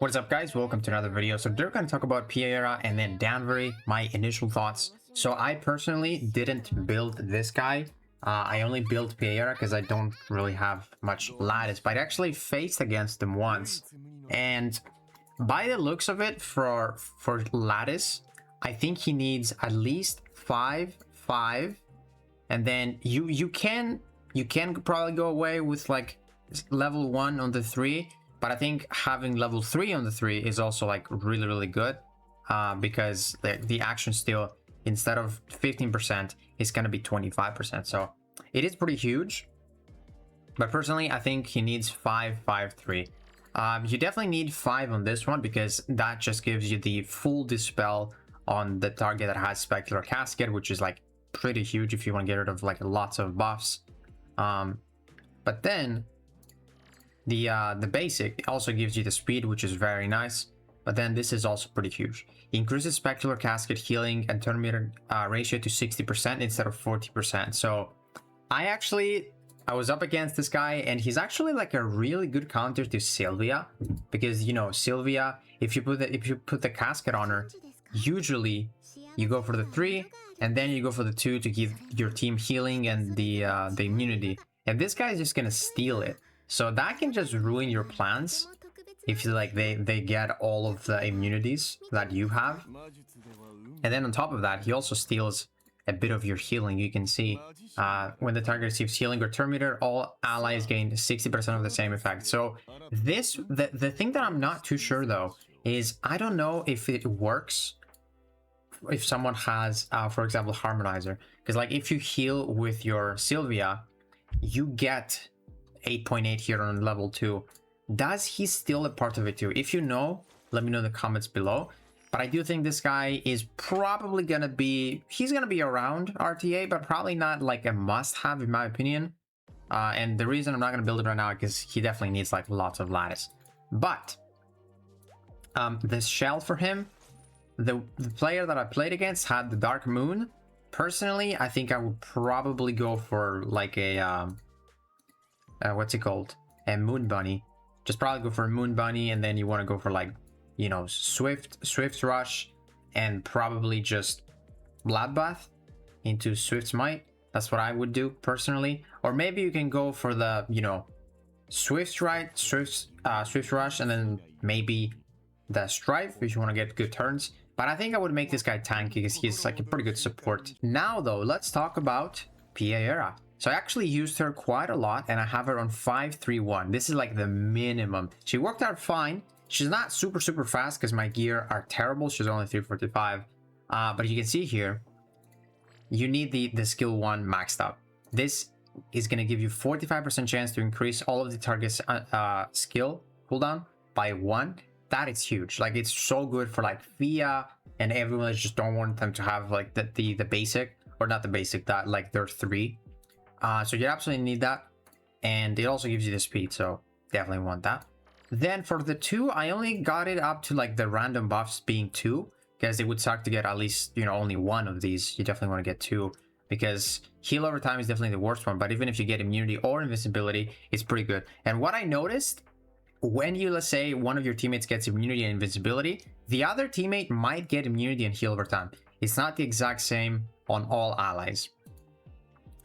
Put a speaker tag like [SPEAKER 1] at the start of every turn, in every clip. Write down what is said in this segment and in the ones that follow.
[SPEAKER 1] What's up, guys? Welcome to another video. So they're going to talk about Piayera and then Danvery, my initial thoughts. So I personally didn't build this guy. I only built Piayera because I don't really have much lattice, but I actually faced against them once. And by the looks of it, for lattice, I think he needs at least 5, 5. And then you can probably go away with like level 1 on the 3. But I think having level 3 on the 3 is also like really good, because the action steal, instead of 15%, is going to be 25%. So it is pretty huge. But personally, I think he needs 5, 5, 3. You definitely need 5 on this one, because that just gives you the full dispel on the target that has Specular Casket, which is like pretty huge if you want to get rid of like lots of buffs. But then the basic also gives you the speed, which is very nice, but then this is also pretty huge. It increases Specular Casket healing and turn meter ratio to 60% instead of 40%. So I was up against this guy, and he's actually like a really good counter to Sylvia, because you know Sylvia, if you put the casket on her, usually you go for the 3 and then you go for the 2 to give your team healing and the immunity, and this guy is just gonna steal it. So that can just ruin your plans if you like they get all of the immunities that you have. And then on top of that, he also steals a bit of your healing. You can see when the target receives healing or turn meter, all allies gain 60% of the same effect. So the thing that I'm not too sure though is I don't know if it works if someone has for example Harmonizer, because like if you heal with your Sylvia, you get 8.8 here on level 2. Does he steal a part of it too? If you know, let me know in the comments below. But I do think this guy is probably gonna be, he's gonna be around RTA, but probably not like a must-have in my opinion. And the reason I'm not gonna build it right now is because he definitely needs like lots of lattice. But this shell for him, the player that I played against had the Dark Moon. Personally, I think I would probably go for like a what's it called, a Moon Bunny. Just probably go for a Moon Bunny, and then you want to go for like, you know, Swift Rush, and probably just Bloodbath into Swift's Might. That's what I would do personally. Or maybe you can go for the, you know, Swift Rush, and then maybe the Strife if you want to get good turns. But I think I would make this guy tanky because he's like a pretty good support. Now though, let's talk about Piayera. So I actually used her quite a lot, and I have her on 531. This is like the minimum. She worked out fine. She's not super fast because my gear are terrible. She's only 345. But you can see here, you need the skill 1 maxed up. This is going to give you 45% chance to increase all of the target's skill cooldown by 1. That is huge. Like, it's so good for like Fia and everyone that just don't want them to have like the basic, or not the basic, that like their 3. So you absolutely need that, and it also gives you the speed, so definitely want that. Then for the 2, I only got it up to like the random buffs being 2, because it would suck to get at least, you know, only 1 of these. You definitely want to get 2, because heal over time is definitely the worst one, but even if you get immunity or invincibility, it's pretty good. And what I noticed, when you, let's say one of your teammates gets immunity and invincibility, the other teammate might get immunity and heal over time. It's not the exact same on all allies.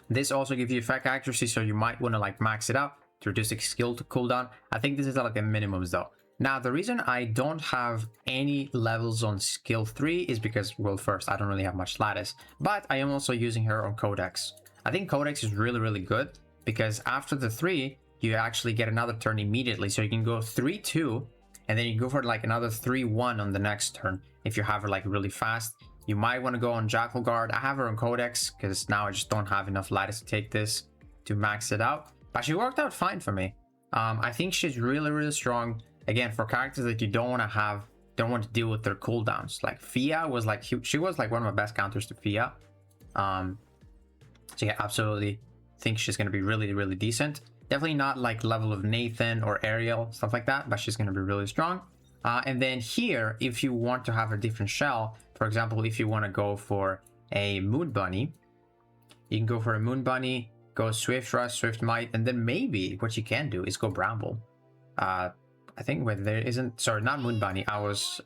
[SPEAKER 1] This also gives you effect accuracy, so you might want to like max it up to reduce the skill to cooldown. I think this is like the minimums though. Now the reason I don't have any levels on skill 3 is because, well, first, I don't really have much lattice, but I am also using her on Codex. I think Codex is really good, because after the 3 you actually get another turn immediately, so you can go 3-2 and then you go for like another 3-1 on the next turn if you have her like really fast. You might want to go on Jackal Guard. I have her on Codex because now I just don't have enough lattice to take this to max it out. But she worked out fine for me. I think she's really strong. Again, for characters that you don't want to deal with their cooldowns. Like Fia was like, she was like one of my best counters to Fia. So yeah, absolutely think she's going to be really decent. Definitely not like level of Nathan or Ariel, stuff like that, but she's going to be really strong. And then here, if you want to have a different shell, for example, if you want to go for a Moon Bunny, you can go for a Moon Bunny, go Swift Rush, Swift Might, and then maybe what you can do is go Bramble. I think wait, there isn't, sorry, not Moon Bunny, I was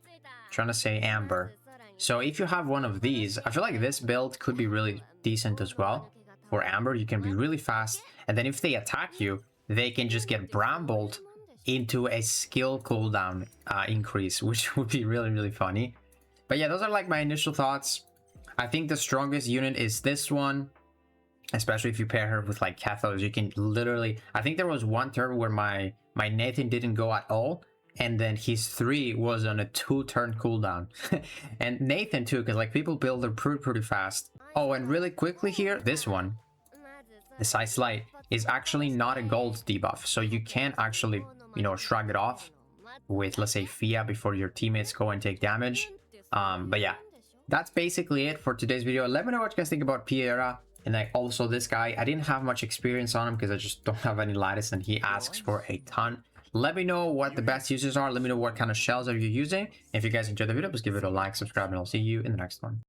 [SPEAKER 1] trying to say Amber. So if you have one of these, I feel like this build could be really decent as well. For Amber, you can be really fast, and then if they attack you, they can just get brambled into a skill cooldown increase, which would be really, really funny. But yeah, those are like my initial thoughts. I think the strongest unit is this one, especially if you pair her with like Cathos. You can literally, I think there was one turn where my Nathan didn't go at all, and then his 3 was on a 2-turn cooldown. And Nathan too, because like people build them pretty fast. Oh, and really quickly here, this one, the Size Light, is actually not a gold debuff, so you can actually, you know, shrug it off with, let's say, Fia before your teammates go and take damage. But yeah, that's basically it for today's video. Let me know what you guys think about Piayera. And like also this guy, I didn't have much experience on him because I just don't have any lattice, and he asks for a ton. Let me know what the best uses are. Let me know what kind of shells are you using. If you guys enjoyed the video, please give it a like, subscribe, and I'll see you in the next one.